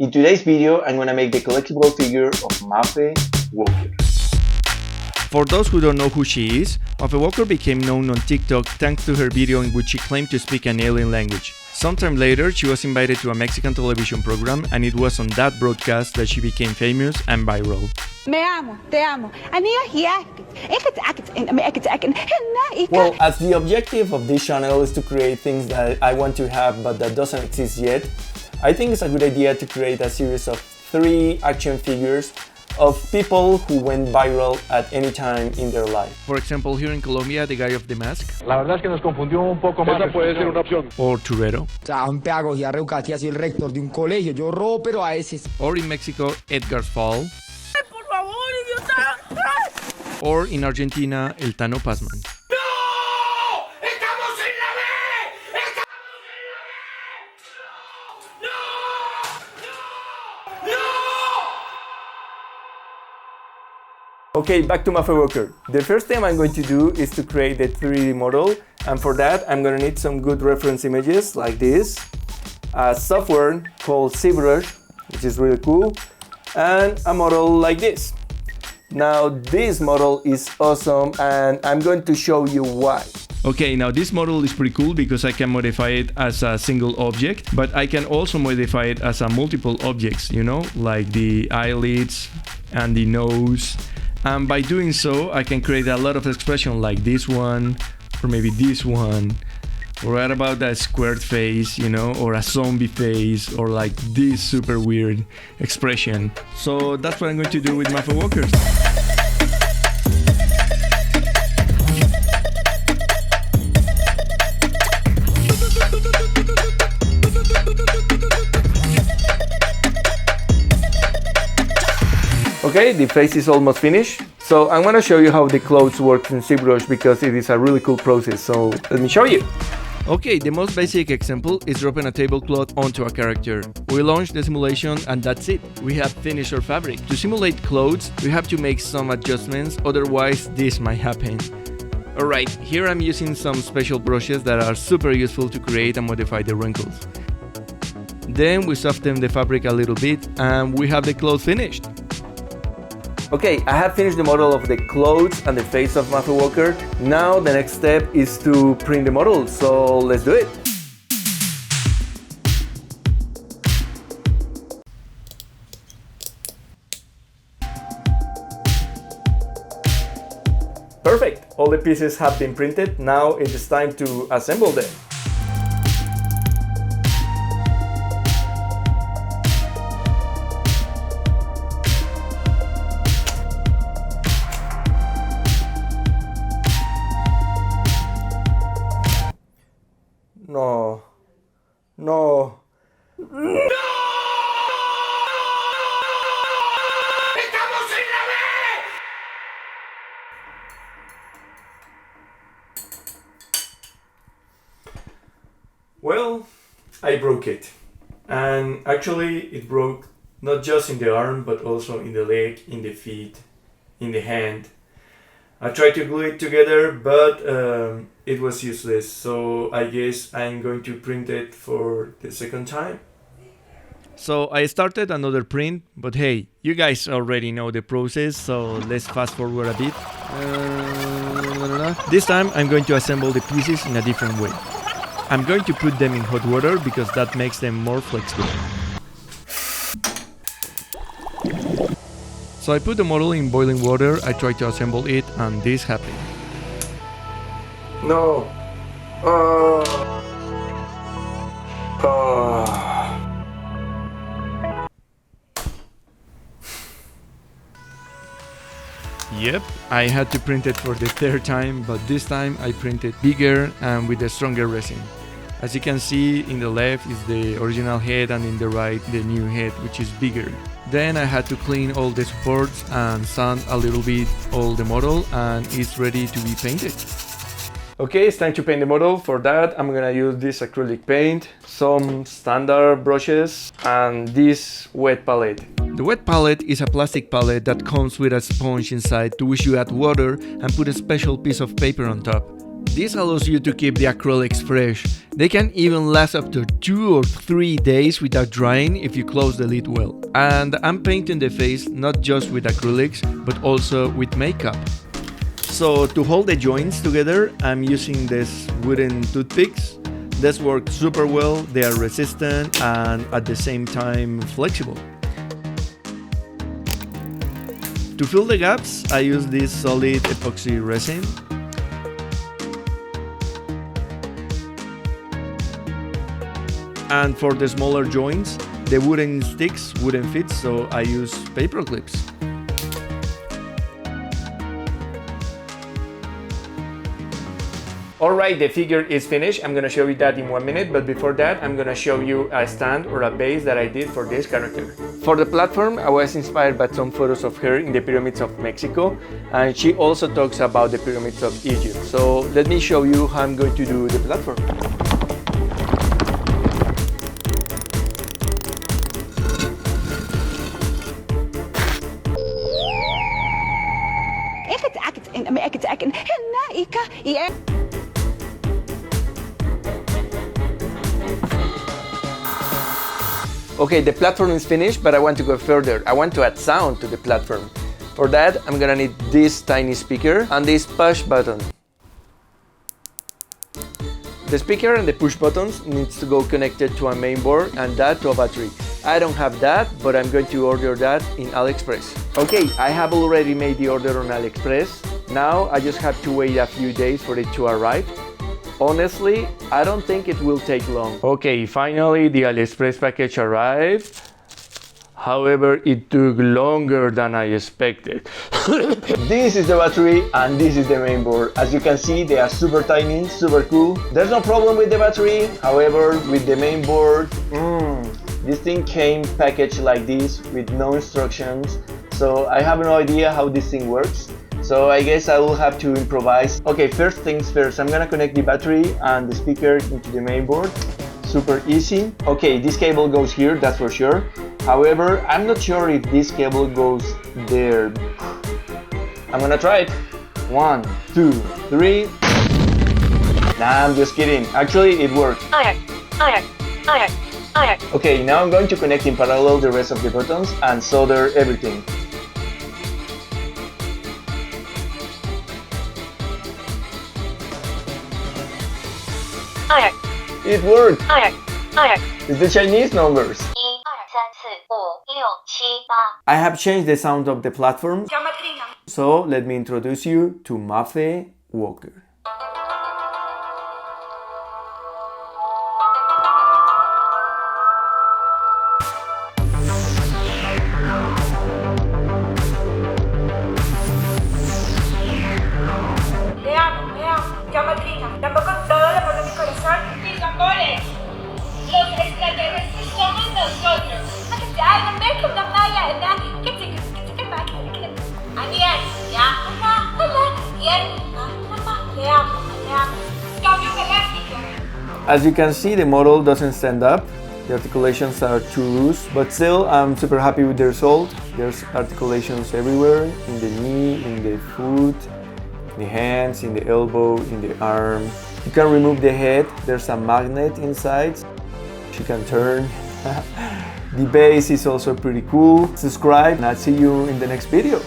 In today's video, I'm gonna make the collectible figure of Mafe Walker. For those who don't know who she is, Mafe Walker became known on TikTok thanks to her video in which she claimed to speak an alien language. Sometime later, she was invited to a Mexican television program, and it was on that broadcast that she became famous and viral. Me amo, te amo. Well, as the objective of this channel is to create things that I want to have but that doesn't exist yet, I think it's a good idea to create a series of 3 action figures of people who went viral at any time in their life. For example, here in Colombia, the guy of the mask. La verdad es que nos confundió un poco más. Esa puede ser una opción. Or Toretto. Soy el rector de un colegio, yo robo, pero a veces. Or in Mexico, Edgar's Fall. Or in Argentina, El Tano Pazman. Okay, back to Mafe Walker. The first thing I'm going to do is to create the 3D model, and for that I'm going to need some good reference images like this, a software called Zbrush, which is really cool, and a model like this. Now this model is awesome and I'm going to show you why. Okay, now this model is pretty cool because I can modify it as a single object, but I can also modify it as a multiple objects, you know, like the eyelids and the nose. And by doing so, I can create a lot of expression like this one, or maybe this one, or what about that squared face, you know, or a zombie face, or like this super weird expression. So that's what I'm going to do with Mafe Walker. Okay, the face is almost finished. So I'm gonna show you how the clothes work in Zbrush because it is a really cool process. So let me show you. Okay, the most basic example is dropping a tablecloth onto a character. We launch the simulation and that's it. We have finished our fabric. To simulate clothes, we have to make some adjustments, otherwise this might happen. Alright, here I'm using some special brushes that are super useful to create and modify the wrinkles. Then we soften the fabric a little bit and we have the clothes finished. Okay, I have finished the model of the clothes and the face of Mafe Walker. Now the next step is to print the model, so let's do it. Perfect, all the pieces have been printed. Now it is time to assemble them. No. No. No. ¡Estamos en la B! Well, I broke it. And actually it broke not just in the arm, but also in the leg, in the feet, in the hand. I tried to glue it together, but it was useless, so I guess I'm going to print it for the second time. So I started another print, but hey, you guys already know the process, so let's fast forward a bit. This time I'm going to assemble the pieces in a different way. I'm going to put them in hot water because that makes them more flexible. So I put the model in boiling water, I tried to assemble it, and this happened. No. Yep, I had to print it for the 3rd time, but this time I printed bigger and with a stronger resin. As you can see, in the left is the original head and in the right the new head, which is bigger. Then I had to clean all the supports and sand a little bit all the model, and it's ready to be painted. Okay, it's time to paint the model. For that I'm gonna use this acrylic paint, some standard brushes, and this wet palette. The wet palette is a plastic palette that comes with a sponge inside to which you add water and put a special piece of paper on top. This allows you to keep the acrylics fresh. They can even last up to 2 or 3 days without drying if you close the lid well. And I'm painting the face not just with acrylics, but also with makeup. So to hold the joints together, I'm using these wooden toothpicks. This works super well, they are resistant and at the same time flexible. To fill the gaps, I use this solid epoxy resin. And for the smaller joints, the wooden sticks wouldn't fit, so I use paper clips. Alright, the figure is finished. I'm gonna show you that in 1 minute, but before that, I'm gonna show you a stand or a base that I did for this character. For the platform, I was inspired by some photos of her in the pyramids of Mexico, and she also talks about the pyramids of Egypt. So let me show you how I'm going to do the platform. Okay, the platform is finished, but I want to go further. I want to add sound to the platform. For that, I'm gonna need this tiny speaker and this push button. The speaker and the push buttons needs to go connected to a main board and that to a battery. I don't have that, but I'm going to order that in AliExpress. Okay, I have already made the order on AliExpress. Now I just have to wait a few days for it to arrive. Honestly, I don't think it will take long. Okay, finally the AliExpress package arrived. However, it took longer than I expected. This is the battery and this is the main board. As you can see, they are super tiny, super cool. There's no problem with the battery. However, with the main board, this thing came packaged like this with no instructions. So I have no idea how this thing works. So I guess I will have to improvise. Okay, first things first, I'm gonna connect the battery and the speaker into the main board. Super easy. Okay, this cable goes here, that's for sure. However, I'm not sure if this cable goes there. I'm gonna try it. 1, 2, 3. Nah, I'm just kidding. Actually, it worked. Okay, now I'm going to connect in parallel the rest of the buttons and solder everything. It worked! It's the Chinese numbers. I have changed the sound of the platform. So let me introduce you to Mafe Walker. As you can see, the model doesn't stand up. The articulations are too loose, but still I'm super happy with the result. There's articulations everywhere, in the knee, in the foot, in the hands, in the elbow, in the arm. You can remove the head, there's a magnet inside. You can turn. The base is also pretty cool. Subscribe and I'll see you in the next video.